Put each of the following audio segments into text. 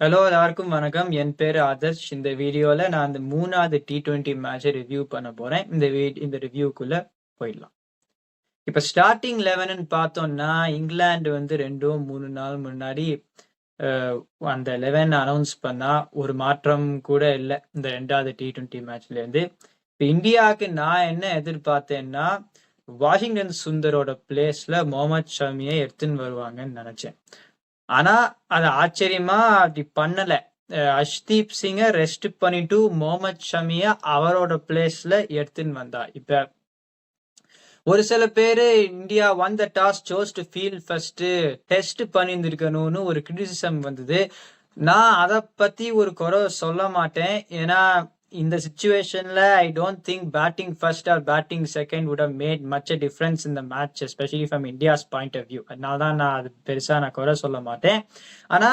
Hello எல்லாருக்கும் வணக்கம். என் பேரு ஆதர்ஷ். இந்த வீடியோல நான் அந்த 3வது T20 மேட்சை ரிவ்யூ பண்ண போறேன். இந்த ரிவ்யூக்குள்ள போயிடலாம். இப்ப ஸ்டார்டிங் 11ன்னு பார்த்தோம்னா, இங்கிலாந்து வந்து 2-3 நாள் முன்னாடி அந்த 11 அனௌன்ஸ் பண்ணா ஒரு மாற்றம் கூட இல்லை இந்த 2வது T20 மேட்ச்ல இருந்து. இப்ப இந்தியாவுக்கு நான் என்ன எதிர்பார்த்தேன்னா, வாஷிங்டன் சுந்தரோட பிளேஸ்ல முகமது ஷமியை எடுத்துன்னு வருவாங்கன்னு நினைச்சேன். ஆனா அது ஆச்சரியமா அப்படி பண்ணல. அஷ்தீப் சிங்கை ரெஸ்ட் பண்ணிட்டு முகமது ஷமியை அவரோட பிளேஸ்ல எடுத்துன்னு வந்தா. இப்ப ஒரு சில பேரு India won the toss chose to field first test பண்ணியிருந்திருக்கணும்னு ஒரு கிரிட்டிசிசம் வந்தது. நான் அதை பத்தி ஒரு குறை சொல்ல மாட்டேன். ஏன்னா இந்த சுச்சுவேஷன்ல I don't think batting first or batting second would have made much a difference இந்த match, especially from India's point of view. அதனால தான் நான் அது பெருசா நான் குறை சொல்ல மாட்டேன். ஆனா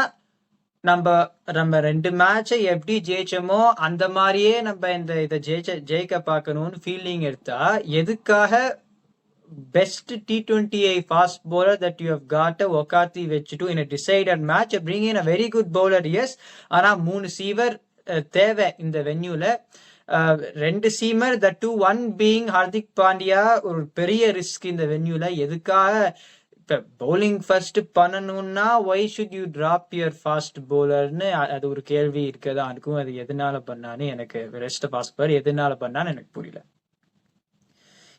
நம்ம நம்ம 2 மேட்சை எப்படி ஜெயிச்சோமோ அந்த மாதிரியே நம்ம இதை ஜெயிக்க பார்க்கணும்னு ஃபீலிங் எடுத்தா, எதுக்காக best T20 fast bowler that you have got ஒகாத்தி வச்சுட்டு in a decided match bring in a very good bowler, yes. ஆனா 3 சீவர் தேவை இந்த வென்யூல. 2 seamer, the two one being Hardik Pandya, ஒரு பெரிய ரிஸ்க் இந்த வென்யூல. எதுக்காக இப்ப பவுலிங் ஃபர்ஸ்ட் பண்ணணும்னா why should you drop your fast பவுலர்னு அது ஒரு கேள்வி இருக்கதான் இருக்கும். அது எதனால பண்ணான்னு எனக்கு ரெஸ்ட் ஃபாஸ்ட் பவுலர் எதனால பண்ணான்னு எனக்கு புரியல.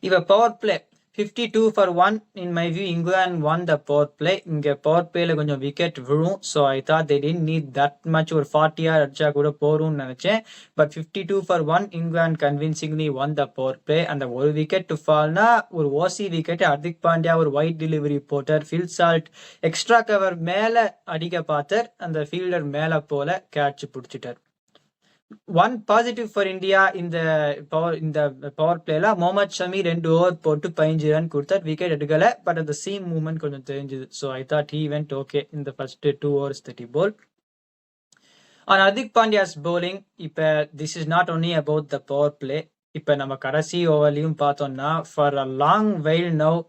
இப்ப power play 52 for 1. In my view, England won the power play. இங்க பவர் பிளேல கொஞ்சம் விக்கெட் விழும். So I thought they didn't need that much. ஒரு 40 அடிச்சா கூட போரும்னு நினைச்சேன். But 52 for 1, England convincingly won the power play. அந்த ஒரு விக்கெட் டு ஃபால்னா ஒரு ஓசி விக்கெட், ஹர்திக் பாண்டியா ஒரு ஒயிட் டெலிவரி போட்டார். ஃபில் சால்ட் எக்ஸ்ட்ரா கவர் மேல அடிக்க பார்த்தார். அந்த ஃபீல்டர் மேல போல கேட்ச் பிடிச்சிட்டார். ஒன் பாசிட்டிவ் ஃபார் இந்தியா இந்த பவர் பிளேல முகமது ஷமி 2 ஓவர் போட்டு 15 ரன் கொடுத்தார். விக்கெட் எடுக்கல. பட் அந்த சீம் மூவ்மெண்ட் கொஞ்சம் தெரிஞ்சது. So I thought he went okay இந்த first 2 overs that he bowled. On Hardik Pandya's bowling, இப்ப this is not only about the power play. இப்ப நம்ம கடைசி ஓவர்லையும் பார்த்தோம்னா for a long while now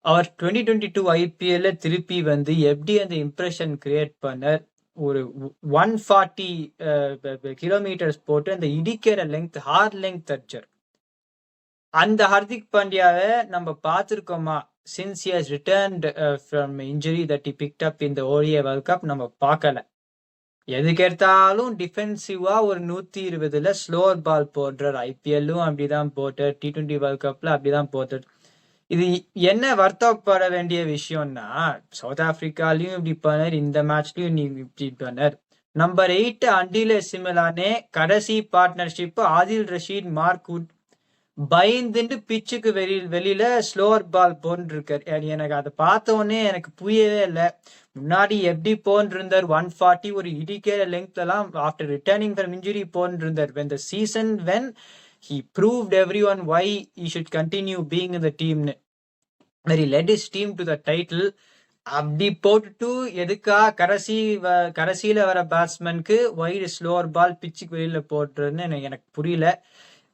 அவர் 2022 IPL திருப்பி வந்து எப்படி அந்த இம்ப்ரெஷன் கிரியேட் பண்ண ஒரு 140 கிலோமீட்டர்ஸ் போட்டு அந்த இடிக்கிற லெங்க், ஹார்ட் லெங்க் அடிச்சார். அந்த ஹர்திக் பாண்டியாவை நம்ம பார்த்துருக்கோமா since he has returned from injury that he picked up இந்த ODI வேர்ல்ட் கப்? நம்ம பார்க்கல. எதுக்கு எடுத்தாலும் டிஃபென்சிவா ஒரு 120ல ஸ்லோவர் பால் போடுறார். ஐபிஎல்லும் அப்படிதான் போட்டார், T20 வேர்ல்ட் கப்ல அப்படிதான் போட்டார். இது என்ன வருத்தப்பட வேண்டிய விஷயம்னா, சவுத் ஆப்பிரிக்காலையும் இப்படி பண்ணார், இந்த மேட்ச்லயும் நீ இப்படி பண்ணார். நம்பர் 8 அண்டில சிமிலானே கடைசி பார்ட்னர்ஷிப் ஆதில் ரஷீத் மார்க்வுட் பயந்துட்டு பிச்சுக்கு வெளியில ஸ்லோவர் பால் போன்றிருக்கார். எனக்கு அதை பார்த்த உடனே எனக்கு புரியவே இல்லை. முன்னாடி எப்படி போன்றிருந்தார் 140 ஒரு இடிக்கிற லெங்க்ல எல்லாம் ஆஃப்டர் ரிட்டர்னிங் ஃப்ரம் இன்ஜுரி போன்றிருந்தார். when the season when he proved everyone why he should continue being in the team, where he led his team to the title. அப்படி போட்டுட்டு எதுக்கா கடைசியில வர பேட்ஸ்மேனுக்கு வைடு ஸ்லோவர் பால் பிச்சுக்கு வெளியில போட்டுருன்னு எனக்கு புரியல.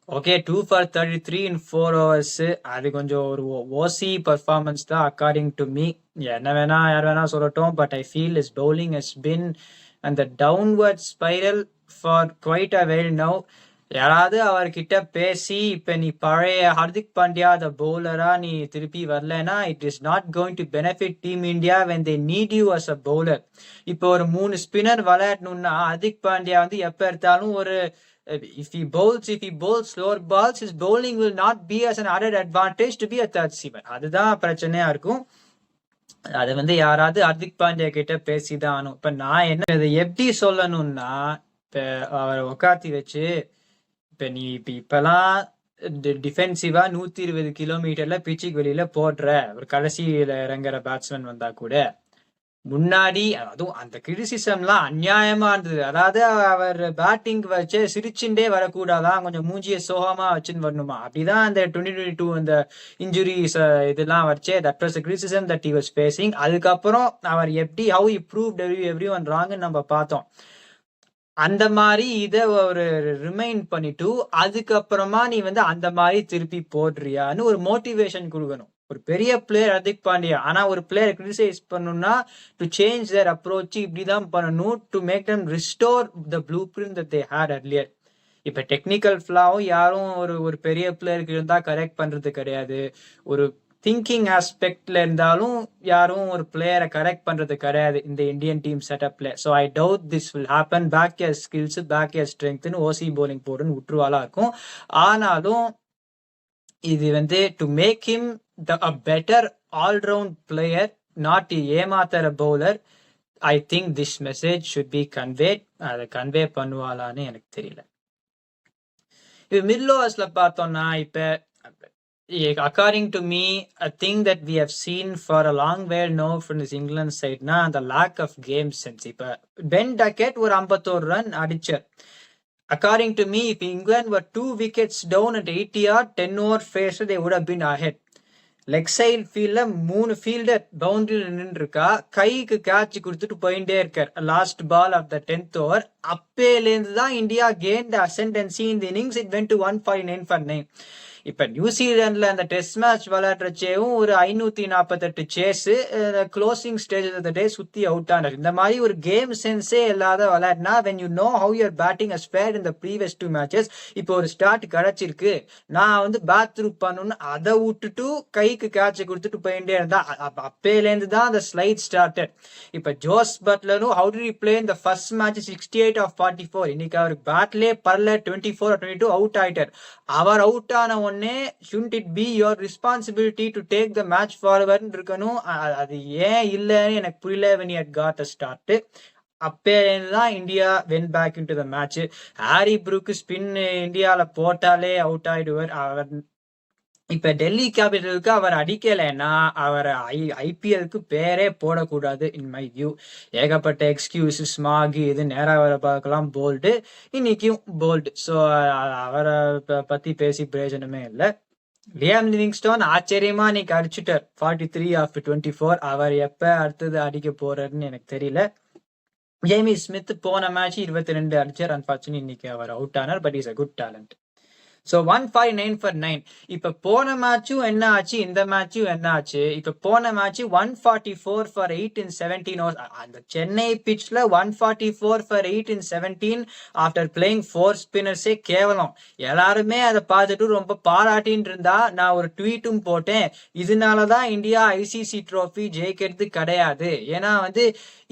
ஓகே, 2 for 33 in 4 overs, அது கொஞ்சம் ஒரு ஓசி பர்ஃபார்மன்ஸ் தான் அக்கார்டிங் டு மீ. என்ன வேணா யார் வேணா சொல்லட்டும், but I feel is bowling has been அந்த downward spiral for quite a while now. யாராவது அவர்கிட்ட பேசி இப்ப நீ பழைய ஹர்திக் பாண்டியா த பவுலரா நீ திருப்பி வரலன்னா it is not going to benefit team India when they need you as a bowler. இப்போ ஒரு 3 ஸ்பின்னர் விளையாடணும்னா ஹர்திக் பாண்டியா வந்து எப்ப எடுத்தாலும் ஒரு if he bowls slower balls, his bowling will not be as an added advantage to be a third seamer. அதுதான் பிரச்சனையா இருக்கும். அது வந்து யாராவது ஹர்திக் பாண்டியா கிட்ட பேசிதான் ஆனும். இப்ப நான் என்ன இதை எப்படி சொல்லணும்னா, இப்ப அவரை உக்காத்தி வச்சு இப்ப நீ இப்பெல்லாம் டிஃபென்சிவா 120 கிலோமீட்டர்ல பிச்சுக்கு வெளியில போடுற ஒரு கடைசியில இறங்குற பேட்ஸ்மேன் வந்தா கூட முன்னாடி அதுவும் அந்த கிரிட்டிசிசம்லாம் அநியாயமா இருந்தது. அதாவது அவர் பேட்டிங் வச்சு சிரிச்சுட்டே வரக்கூடாதான், கொஞ்சம் மூஞ்சிய சோகமா வச்சுன்னு வரணுமா, அப்படிதான் அந்த 2022 அந்த இன்ஜுரிஸ் இதெல்லாம் வச்சு that was criticism that he was facing. அதுக்கப்புறம் அவர் எப்படி how he proved everyone ராங்னு நம்ம பார்த்தோம். அந்த மாதிரி இத ஒரு ரிமைண்ட் பண்ணிட்டு அதுக்கப்புறமா நீ வந்து அந்த மாதிரி திருப்பி போடுறியான்னு ஒரு மோட்டிவேஷன் கொடுக்கணும். ஒரு பெரிய பிளேயர் ஹர்திக் பாண்டியா. ஆனா ஒரு பிளேயர் கிரிட்டிசைஸ் பண்ணணும்னா டு சேஞ்ச் தேர் அப்ரோச் இப்படிதான் பண்ணணும் to make them restore the blueprint that they had earlier. இப்ப டெக்னிக்கல் ஃபிளாவும் யாரும் ஒரு பெரிய பிளேயருக்கு இருந்தா கரெக்ட் பண்றது கிடையாது. ஒரு திங்கிங் ஆஸ்பெக்ட்ல இருந்தாலும் யாரும் ஒரு பிளேயரை கரெக்ட் பண்றது கிடையாது இந்த இந்தியன் டீம் செட்டப்ல. So I doubt this will happen. Back your skills back your ஸ்ட்ரென்த்னு ஓசி போலிங் போடுன்னு விட்டுருவாளா இருக்கும். ஆனாலும் இது வந்து to make him a better allround player, not ஏமாத்தர bowler. I think this message should be conveyed. அதை கன்வே பண்ணுவாளான்னு எனக்கு தெரியல. இப்போ மிடில் ஓவர்ஸ்ல பார்த்தோம்னா இப்ப according to me, a thing that we have seen for a long while now from this England side na the lack of game sense. இப்ப Ben Duckett ஒரு 51 run அடிச்சார். According to me, if England were 2 wickets down at 80 yard 10 over face, they would have been ahead. Leg side ஃபீல்ட்ல 3 fielder பவுண்டரியில் நின்று இருக்கா, கைக்கு catch கொடுத்துட்டு போயிட்டே இருக்கார் last ball of the 10th over. அப்பேலேருந்து தான் India gain the ascendancy in the innings. It went to 149 for 9. இப்ப நியூசிலாந்துல அந்த டெஸ்ட் மேட்ச் விளையாடுறச்சேவும் ஒரு 548 chase closing stage of the day சுத்தி அவுட் ஆனார். இந்த மாதிரி ஒரு கேம் சென்ஸே இல்லாத விளையாடினா when you know how your batting has fared in the previous 2 matches, இப்போ ஒரு ஸ்டார்ட் கிடைச்சிருக்கு, நான் வந்து பேட் த்ரூ பண்ணணும்னு அதை விட்டுட்டு கைக்கு கேட்சை கொடுத்துட்டு போயிட்டே இருந்தா அப்பேலேருந்து தான் அந்த ஸ்லைட் ஸ்டார்டட். இப்ப Jose பட்லரும் how did he play in the first match 68 of 44. இன்னைக்கு அவருக்கு பேட்லேயே பரல 24 or 22 அவுட் ஆயிட்டார். அவர் அவுட் ஆன உடனே shouldn't it be your responsibility to take the match forward இருக்கணும். அது ஏன் இல்லைன்னு எனக்கு புரியல. when he had got a start, அப்பேதான் India went back into the match. Harry Brook spin இந்தியால போட்டாலே அவுட் ஆயிடுவார். அவர் இப்ப டெல்லி கேபிட்டலுக்கு அவர் அடிக்கலைன்னா அவர் ஐபிஎலுக்கு பேரே போடக்கூடாது இன் மை வியூ. ஏகப்பட்ட எக்ஸ்கியூஸ் ஸ்மாகி இது நேரா வர பார்க்கலாம் போல்டு, இன்னைக்கும் போல்டு. ஸோ அவரை பத்தி பேசி பிரயோஜனமே இல்லை. லியாம் லிவிங்ஸ்டோன் ஆச்சரியமா இன்னைக்கு அடிச்சுட்டார் 43 after 24. அவர் எப்ப அடுத்தது அடிக்க போறாருன்னு எனக்கு தெரியல. ஜேமி ஸ்மித் போன மேட்ச் 22 அடிச்சார். அன்பார்ச்சுனேட்லி இன்னைக்கு அவர் அவுட் ஆனார். But is a good talent. So 149 for 9. இப்ப போன மேட்சும் என்ன ஆச்சு, இந்த மேட்சும் என்ன ஆச்சு. இப்ப போன மேட்ச் 144 for 8 in 17 overs. அந்த சென்னை பிட்ச்ல 144 for 8 in 17 ஆஃப்டர் பிளேயிங் 4 ஸ்பின்னர்ஸே கேவலம். எல்லாருமே அதை பார்த்துட்டு ரொம்ப பாராட்டின்னு இருந்தா நான் ஒரு ட்வீட்டும் போட்டேன், இதனாலதான் இந்தியா ஐசிசி ட்ரோஃபி ஜெயிக்கிறது கிடையாது. ஏன்னா வந்து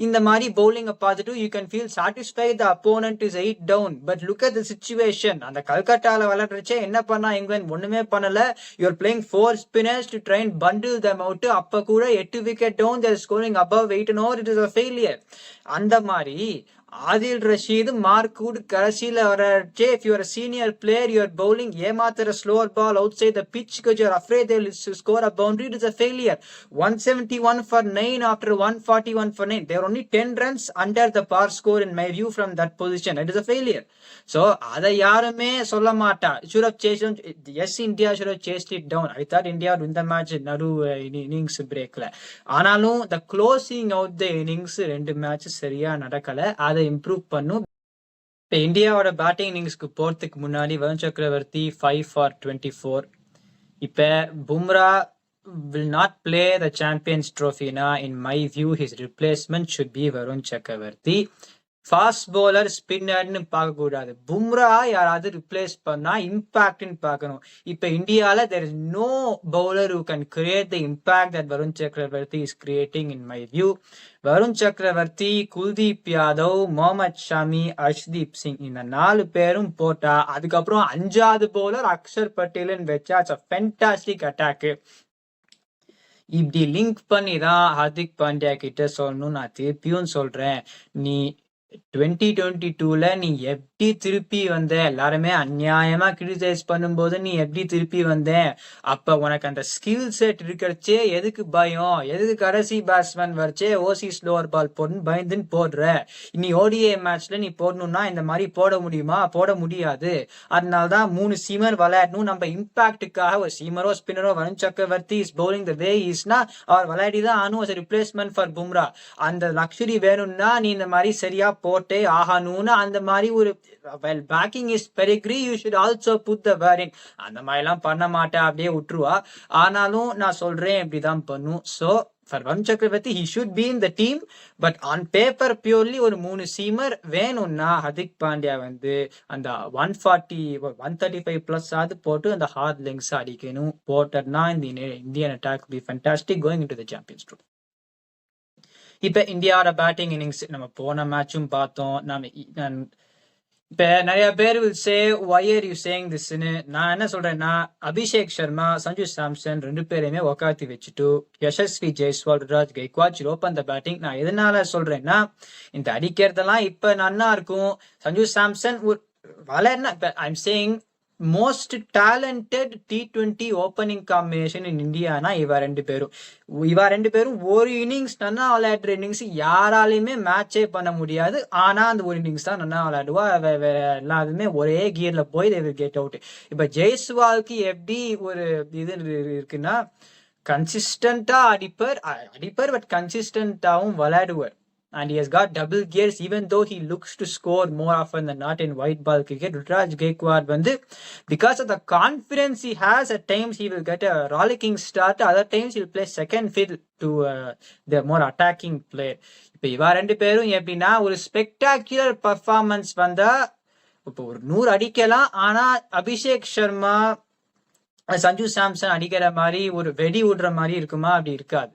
இந்த மாதிரி பவுலிங்கை பார்த்துட்டு you can feel satisfied the opponent is 8 down. But look at the situation. அந்த கல்கட்டால வளர்றச்சே என்ன பண்ணா இங்கிலாந்து ஒண்ணுமே பண்ணல. You're playing 4 spinners to try and bundle them out. அப்ப கூட 8 wicket down, they're scoring above 8 an over. It is a failure. அந்த மாதிரி ஆதில் ரஷீது மார்க்வுட் கடைசியில வரச்சே if you are a senior player, you are bowling ஏமாத்துற slower ball outside the pitch because you are afraid they will score a boundary. It is a failure. 171 for 9 after 141 for 9. There are only 10 runs under the par score in my view from that position. It is a failure. So அதை யாருமே சொல்ல மாட்டா. should have chased. Yes, India should have chased it down. I thought India would win the match நடு innings பிரேக்ல. ஆனாலும் the closing out the innings 2 match சரியா நடக்கல. அதை improve பண்ணும். இப்போ இந்தியாவோட பேட்டிங் இன்னிங்ஸ்க்கு போறதுக்கு முன்னாடி வருண் சக்கரவர்த்தி 5 for 24. இப்ப Bumrah will not play the Champions Trophy na. In my view, his replacement should be Varun Chakravarti. Fast bowler ஸ்பின்னர்னு பார்க்க கூடாது. பும்ரா யாராவது ரிப்ளேஸ் பண்ணா இம்பாக்ட்னு பார்க்கணும். இப்ப இந்தியால there is no bowler who can create the impact that Varun Chakravarti is creating in my view. Varun சக்கரவர்த்தி, குல்தீப் யாதவ், முகமது ஷமி, அர்ஷ்தீப் சிங் இந்த 4 பேரும் போட்டா அதுக்கப்புறம் 5வது பவுலர் அக்ஷர் பட்டேல்னு வச்சா இட்ஸ் a fantastic attack. இப்படி லிங்க் பண்ணி தான் ஹார்திக் பாண்டியா கிட்ட சொல்லணும். நான் திருப்பியும் சொல்றேன், நீ 2022ல நீ எப்படி திருப்பி வந்த, எல்லாருமே அநியாயமா கிரிட்டிசைஸ் பண்ணும்போது நீ எப்படி திருப்பி வந்த, அப்ப உனக்கு அந்த ஸ்கில் செட் இருக்கிறச்சே எதுக்கு பயம், எதுக்கு கடைசி பேட்ஸ்மேன் வரைச்சே ஓசி ஸ்லோவர் பால் போடணும் பயந்துன்னு போடுற. இனி ஓடிஏ மேட்ச்ல நீ போடணும்னா இந்த மாதிரி போட முடியுமா, போட முடியாது. அதனாலதான் 3 சீமர் விளையாடணும். நம்ம இம்பாக்டுக்காக ஒரு சீமரோ ஸ்பின்னரோ Varun Chakravarti is bowling the way இஸ்னா அவர் விளையாடிதான் ஆனும் as a replacement for Bumrah. அந்த லக்ஸுரி வேணும்னா நீ இந்த மாதிரி சரியா போட்டே ஆகணும்னு அந்த மாதிரி ஒரு வெல் பேக்கிங் இஸ் பெரிக்ரி you should also put the varying அந்த மாதிரிலாம் பண்ண மாட்டேன் அப்படியே விட்டுருவா. ஆனாலும் நான் சொல்றேன் இப்படிதான் பண்ணும். So for Varun Chakravarti, he should be in the team. But on paper, purely ஒரு 3 சீமர் வேணும்னா ஹர்திக் பாண்டியா வந்து அந்த 140 135 பிளஸ் ஆது போட்டு அந்த ஹார்ட் லெங்ஸ் அடிக்கணும். போட்டர்னா இந்த Indian attack be fantastic going into the Champions Trophy. இப்ப இந்தியாவோட பேட்டிங் இன்னிங்ஸ் நம்ம போன மேட்சும் பார்த்தோம். இப்ப நிறைய பேர் will say why are you saying thisன்னு நான் என்ன சொல்றேன்னா, அபிஷேக் சர்மா, சஞ்சு சாம்சன் 2 பேரையுமே உக்காத்தி வச்சுட்டு Yashasvi Jaiswal, Ruturaj Gaikwad open the batting. நான் எதனால சொல்றேன்னா, இந்த அடிக்கிறதெல்லாம் இப்ப நன்னா இருக்கும். சஞ்சு சாம்சன் வளர்னா இப்ப I'm saying most talented T20 opening combination in Indiana இவ ரெண்டு பேரும் ஒரு இன்னிங்ஸ் நன்னா விளையாடுற இன்னிங்ஸ் யாராலையுமே மேட்சே பண்ண முடியாது. ஆனா அந்த ஒரு இன்னிங்ஸ் தான் நன்னா விளையாடுவா. வேற எல்லாருமே ஒரே கியர்ல போய் they will get out. இப்ப ஜெய்ஸ்வாலுக்கு எப்படி ஒரு இது இருக்குன்னா, கன்சிஸ்டன்டா அடிப்பர் பட் கன்சிஸ்டன்டாவும் விளையாடுவார். And he has got double gears even though he looks to score more often than not in white ball cricket. Rutraj Gaikwad வந்து because of the confidence he has, at times he will get a rollicking start, other times he will play second fiddle to the more attacking player. இப்ப இவா ரெண்டு பேரும் எப்படின்னா ஒரு spectacular performance வந்தா இப்போ ஒரு 100 அடிக்கலாம். ஆனா அபிஷேக் சர்மா, சஞ்சு சாம்சன் அடிக்கிற மாதிரி ஒரு வெடி விடுற மாதிரி இருக்குமா? அப்படி இருக்காது.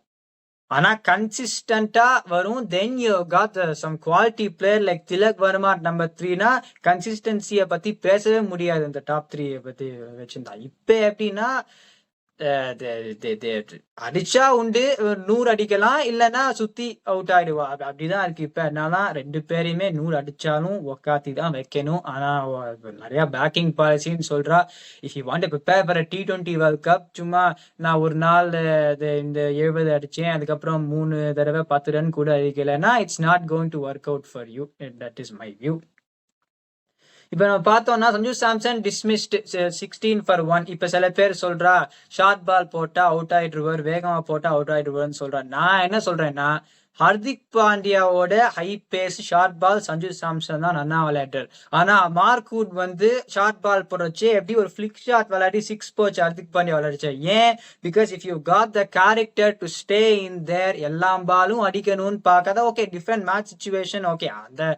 ஆனா கன்சிஸ்டன்டா வரும். Then you got some quality player like Tilak Varma number 3னா கன்சிஸ்டன்சிய பத்தி பேசவே முடியாது. இந்த டாப் 3 பத்தி வச்சிருந்தா. இப்ப எப்படின்னா அடிச்சா உண்டு, 100 அடிக்கலாம், இல்லைன்னா சுத்தி அவுட் ஆயிடுவா. அப்படிதான் இருக்கு இப்ப. அதனால 2 பேரையுமே 100 அடிச்சாலும் உக்காத்தி தான் வைக்கணும். ஆனா நிறைய பேக்கிங் பாலிசின்னு சொல்றா. If you want to prepare for T20 world cup, சும்மா நான் ஒரு நாள் இந்த 70 அடிச்சேன், அதுக்கப்புறம் 3 தடவை 10 ரன் கூட அடிக்கலைன்னா it's not going to work out for you. That is my view. இப்ப நம்ம பார்த்தோம்னா சஞ்சு சாம்சன் டிஸ்மிஸ்ட் 16 for 1. இப்ப சில பேர் சொல்றா ஷார்ட் பால் போட்டா அவுட் ஆயிடுவார், வேகமா போட்டா அவுட் ஆயிடுவார்னு சொல்றா. நான் என்ன சொல்றேன்னா, ஹர்திக் பாண்டியாவோட high pace short ball Sanju Samson தான் நன்னா விளையாடுறாரு. ஆனா மார்க்வுட் வந்து ஷார்ட் பால் போடுறச்சு எப்படி ஒரு ஃபிளிக் ஷாட் விளையாடி 6 போச்சு ஹர்திக் பாண்டியா விளையாடுச்சு. ஏன்? Because if you got the character to stay in there, எல்லா பாலும் அடிக்கணும்னு பார்க்காத. Okay, different match situation. Okay, அந்த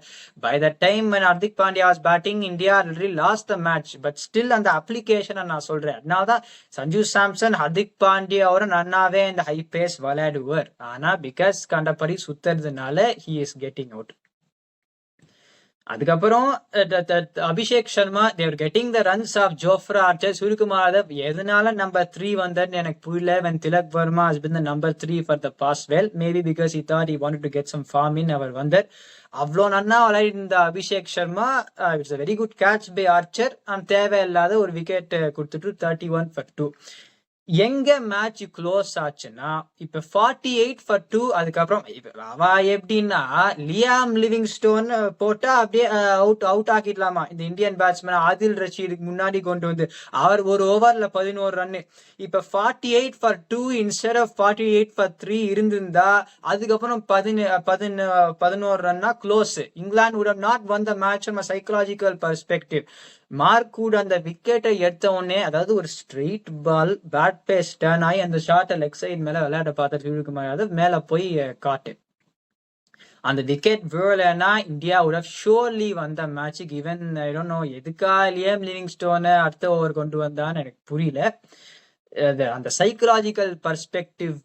by the time when Hardik Pandya was batting, India already lost the match. But still அந்த அப்ளிகேஷனை நான் சொல்றேன். அதனாலதான் சஞ்சு சாம்சன் ஹர்திக் பாண்டியாவோட நன்னாவே இந்த ஹை பேஸ் விளையாடுவார். ஆனா பிகாஸ் கண்டபடி சுத்துறதுனால he is getting out. அதுக்கப்புறம் Abhishek Sharma, they were getting the runs off Jofra Archer, Suryakumar Yadav. எதனால நம்பர் 3 வந்தார்னு எனக்கு புரியல. when Tilak Verma has been the number 3 for the past, well maybe because he thought he wanted to get some form in. அவர் வந்தார், அவ்வளோ நன்னா விளையாடி இந்த Abhishek Sharma. It's a very good catch by Archer. தேவையில்லாத ஒரு விக்கெட் கொடுத்துட்டு 31 for 2. எங்க மேட்ச் க்ளோஸ் ஆச்சுன்னா இப்ப 48 for 2. அதுக்கப்புறம் அவ எப்படின்னா லியாம் லிவிங்ஸ்டோன் போட்டா அப்படியே அவுட் ஆக்கிடலாமா இந்த இந்தியன் பேட்ஸ்மேன் ஆதில் ரஷீதுக்கு முன்னாடி கொண்டு வந்து. அவர் ஒரு ஓவர்ல 11 ரன். இப்ப 48 for 2 இன்ஸ்டெட் ஆஃப் 48 for 3 இருந்திருந்தா அதுக்கப்புறம் 11 ரன்னா close. England would have not won the match from a psychological perspective. Mark Wood அந்த விக்கெட்டை எடுத்த உடனே, அதாவது ஒரு straight ball bat pace turn ஆகி அந்த ஷார்ட்டை லெக் சைட் மேல விளையாட பார்த்த சூரியகுமார் யாதவ் மேல போய் காட்டு. அந்த விக்கெட் விழலைன்னா இந்தியா would have surely வந்த match. Even I don't know எதுக்கா லியாம் லிவிங்ஸ்டோனை அடுத்த ஓவர் கொண்டு வந்தான்னு எனக்கு புரியல. அந்த சைக்கலாஜிக்கல் பர்ஸ்பெக்டிவ்,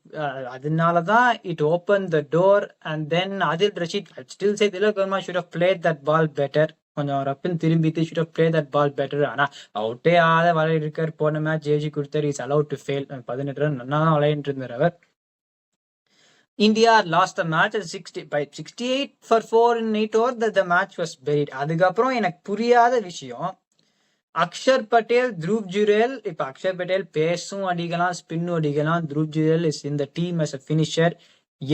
அதனாலதான் it open the door. And then Adil Rashid, still say Tilak Varma should have played that ball better. கொஞ்சம் ரப்பின் திரும்பிட்டு should have played that ball better. ஆனா அவுட்டே ஆத விளையாடி இருக்காரு. போன மேட்ச் ஜெயிச்சு கொடுத்தாரு. Is allowed to fail. 18 run நல்லா தான் விளையாடிட்டு இருந்தார் அவர். India lost the match 68 for 4 in 8 overs. the match was buried. அதுக்கப்புறம் எனக்கு புரியாத விஷயம், அக்ஷர் பட்டேல், த்ருவ் ஜுரேல். இப்ப அக்ஷர் பட்டேல் பேஸும் அடிக்கலாம், ஸ்பின்னும் அடிக்கலாம். Dhruv Jurel is in the team as a finisher.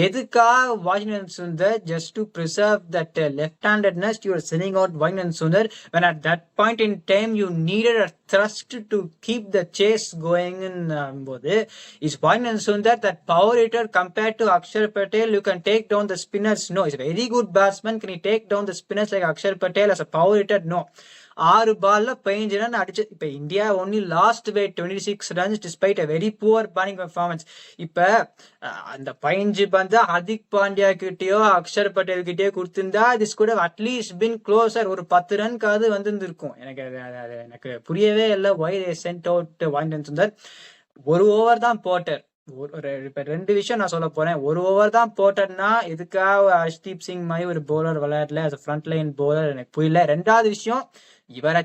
எதுக்காக Washington Sundar just to preserve that left-handedness you are sending out Vaishnav Sundar when at that point in time you needed a thrust to keep the chase going in போது is Vaishnav Sundar that power hitter compared to Akshar Patel you can take down the spinners? No, he's a very good batsman. Can he take down the spinners like Akshar Patel as a power hitter? No. 6 பால்ல 15 run அடிச்சு இப்ப India only lost by 26 runs despite a very poor batting performance. இப்ப அந்த 15 பந்தா ஹர்திக் பாண்டியா கிட்டயோ அக்ஷர் பட்டேல் கிட்டயோ கொடுத்திருந்தா this could have at least been closer. ஒரு 10 ரன்காவது வந்திருக்கும். எனக்கு புரியவே இல்லை why they sent out Vaishnav Sundar. ஒரு ஓவர் தான் போட்டர். இப்ப 2 விஷயம் நான் சொல்ல போறேன். ஒரு ஓவர் தான் போட்டர்னா எதுக்காக ஹர்ஷ்தீப் சிங் மாதிரி ஒரு போலர் விளையாடல as a front line bowler எனக்கு புரியல. 2வது விஷயம் இவரை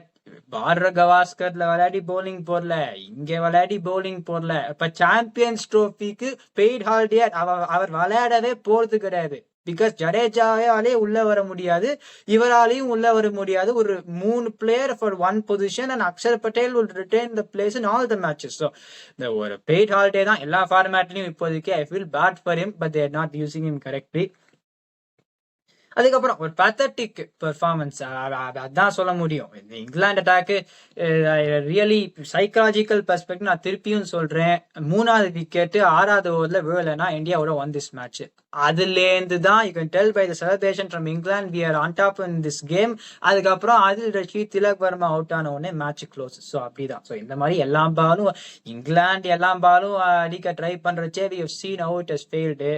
பார்டர் கவாஸ்கர்ல விளையாடி பவுலிங் போடல, இங்க விளையாடி பவுலிங் போடல. இப்ப சாம்பியன்ஸ் ட்ரோஃபிக்கு பெய்ட் ஹாலிடே அவர் விளையாடவே போறது கிடையாது. பிகாஸ் ஜடேஜாவே உள்ள வர முடியாது, இவராலையும் உள்ள வர முடியாது. ஒரு 3 player for 1 position and Axar Patel will retain the place in all the matches. So இந்த ஒரு பெய்ட் ஹாலிடே தான் எல்லா ஃபார்மேட்லயும் இப்போதைக்கு. I feel bad for him but they are not using him correctly. அதுக்கப்புறம் ஒரு பேத்தட்டிக் பெர்ஃபார்மன்ஸ் அதான் சொல்ல முடியும். England attack really psychological perspective நான் திருப்பியும் சொல்றேன். 3வது விக்கெட் 6வது ஓவர்ல விழலைன்னா இந்தியாவோட ஒன் திஸ் மேட்ச். அதுலேருந்து தான் you can tell by the celebration from England we are on top in this game. அதுக்கப்புறம் ஆதில் ரஷீத், திலக் வர்மா அவுட் ஆன உடனே மேட்ச் க்ளோஸ். ஸோ அப்படிதான். ஸோ இந்த மாதிரி எல்லா பாலும் இங்கிலாந்து எல்லா பாலும் அடிக்க ட்ரை பண்றச்சே we have seen how it has failed.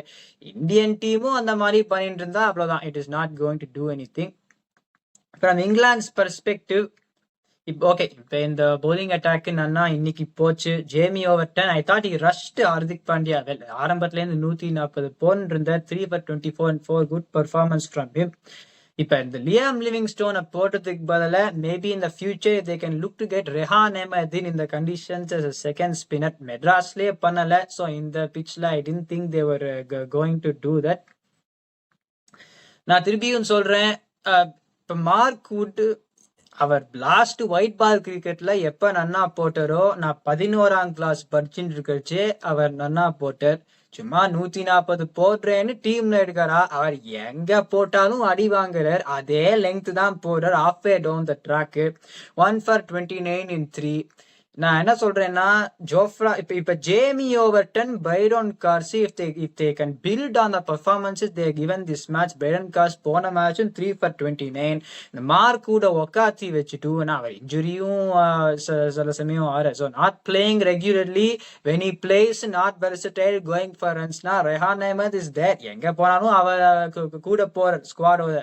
Indian டீமும் அந்த மாதிரி பண்ணிட்டு இருந்தா அவ்வளவுதான். It is not going to do anything. From England's perspective, okay, இப்போ இந்த bowling attack நன்னா இன்னைக்கு போச்சு. Jamie Overton I thought he rushed Hardik Pandya. Well ஆரம்பத்துல இருந்து 140 போன்றிருந்த 3 for 24 and 4 good performance from him. இப்ப இந்த லியாம் லிவிங்ஸ்டோனை போட்டதுக்கு பதிலா maybe in the future they can look to get Rehan அஹ்மதின் in the conditions as a second spinner. மெட்ராஸ்லயே பண்ணல. ஸோ இந்த பிட்ச்ல I didn't think they were going to do that. நான் திருப்பியும் சொல்றேன், இப்ப Mark would our last white ball கிரிக்கெட்ல எப்ப நன்னா போட்டாரோ நான் 11ஆம் கிளாஸ் படிச்சுட்டு இருக்கச்சு அவர் நன்னா போட்டார். சும்மா 140 போடுறேன்னு டீம்ல எடுக்காரா, அவர் எங்க போட்டாலும் அடி வாங்குறார். அதே லெங்க் தான் போடுறார் halfway down the track. 1 for 29 in 3. நான் என்ன சொல்றேன்னா ஜோஃப்ரா இப்ப Jamie Overton, Brydon Carse if they can build on the performances they have given this match. Bhairon cars போன மேட்சும் 3 for 29. இந்த மார்க் கூட உக்காத்தி வச்சுட்டு அவர் இன்ஜுரியும் சில சமயம் ஆறு. So not playing regularly when he plays not versatile going for runs னா Rehan Ahmad is there. எங்க போனாலும் அவர் கூட போற ஸ்குவாடோட.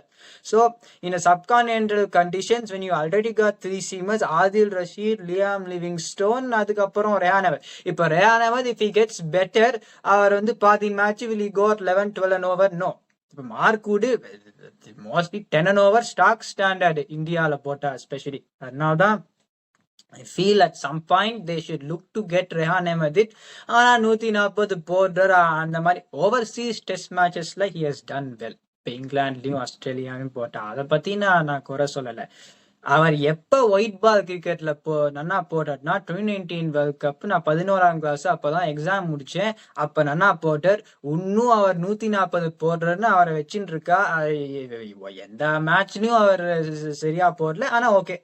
So in a subcontinental conditions when you already got 3 seamers Adil Rashid, Liam Livingstone, அதுக்கப்புறம் ரெஹான் அஹ்மத். இப்ப Rehan Ahmad if he gets better அவர் பாதி match will he go at 11-12 and over? No. இப்ப Mark Wood mostly 10 and over stock standard இந்தியால போட்டா especially. அதனால்தான் I feel at some point they should look to get Rehan Ahmad. ஆனா 140 போடுற அந்த மாதிரி ஓவர்சீஸ் டெஸ்ட் மேட்சஸ்ல he has done well. இப்போ இங்கிலாந்துலயும் ஆஸ்திரேலியாவையும் போட்டா அதை பத்தி நான் குறை சொல்லலை. அவர் எப்ப ஒயிட் பால் கிரிக்கெட்ல நன்னா போட்டார்னா 2019 வேர்ல்ட் கப் நான் 11ஆம் கிளாஸ் அப்பதான் எக்ஸாம் முடிச்சேன். அப்ப நன்னா போட்டார். இன்னும் அவர் 140 போடுறாருன்னு அவரை வச்சுட்டு இருக்கா. எந்த மேட்ச்லயும் அவர் சரியா போடல. ஆனா ஓகே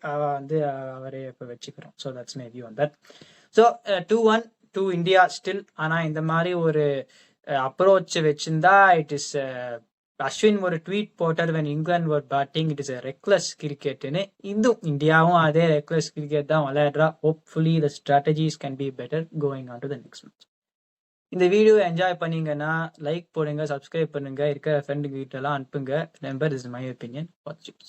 அவரே இப்ப வச்சுக்கிறோம். So that's my view on that. So 2-1 to India still. ஆனா இந்த மாதிரி ஒரு அப்ரோச் வச்சிருந்தா இட் இஸ் அஸ்வின் ஒரு ட்வீட் போட்டார் when England were batting it is a reckless cricketன்னு. இந்தியாவும் அதே ரெக்லஸ் கிரிக்கெட் தான் விளையாடுறா. Hopefully the strategies can be better going on to the next match. இந்த வீடியோ என்ஜாய் பண்ணீங்கன்னா லைக் போடுங்க, சப்ஸ்கிரைப் பண்ணுங்க, இருக்கிற ஃப்ரெண்டு கிட்ட எல்லாம் அனுப்புங்க. Remember, this is my opinion. Watch it.